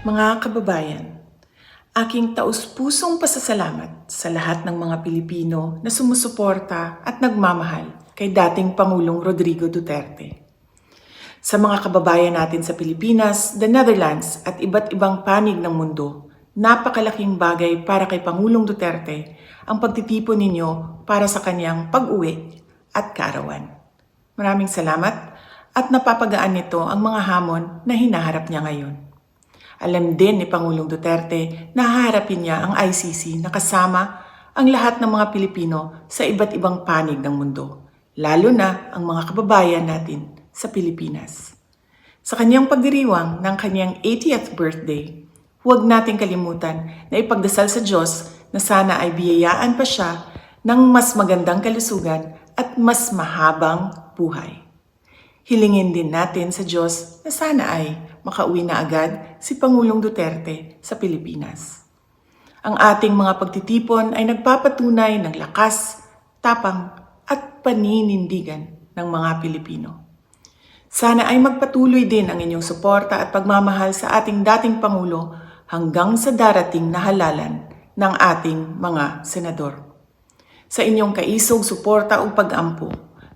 Mga kababayan, aking taus-pusong pasasalamat sa lahat ng mga Pilipino na sumusuporta at nagmamahal kay dating Pangulong Rodrigo Duterte. Sa mga kababayan natin sa Pilipinas, the Netherlands at iba't ibang panig ng mundo, napakalaking bagay para kay Pangulong Duterte ang pagtitipon ninyo para sa kanyang pag-uwi at kaarawan. Maraming salamat at napapagaan nito ang mga hamon na hinaharap niya ngayon. Alam din ni Pangulong Duterte na haharapin niya ang ICC na kasama ang lahat ng mga Pilipino sa iba't ibang panig ng mundo, lalo na ang mga kababayan natin sa Pilipinas. Sa kanyang pagdiriwang ng kanyang 80th birthday, huwag nating kalimutan na ipagdasal sa Diyos na sana ay biyayaan pa siya ng mas magandang kalusugan at mas mahabang buhay. Hilingin din natin sa Diyos na sana ay makauwi na agad si Pangulong Duterte sa Pilipinas. Ang ating mga pagtitipon ay nagpapatunay ng lakas, tapang at paninindigan ng mga Pilipino. Sana ay magpatuloy din ang inyong suporta at pagmamahal sa ating dating Pangulo hanggang sa darating na halalan ng ating mga senador. Sa inyong kaisog suporta o pag-ampo,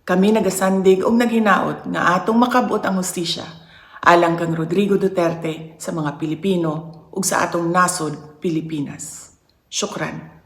kami nagasandig o naghinaot nga atong makabot ang hustisya alang kang Rodrigo Duterte sa mga Pilipino ug sa atong nasod Pilipinas. Syukran.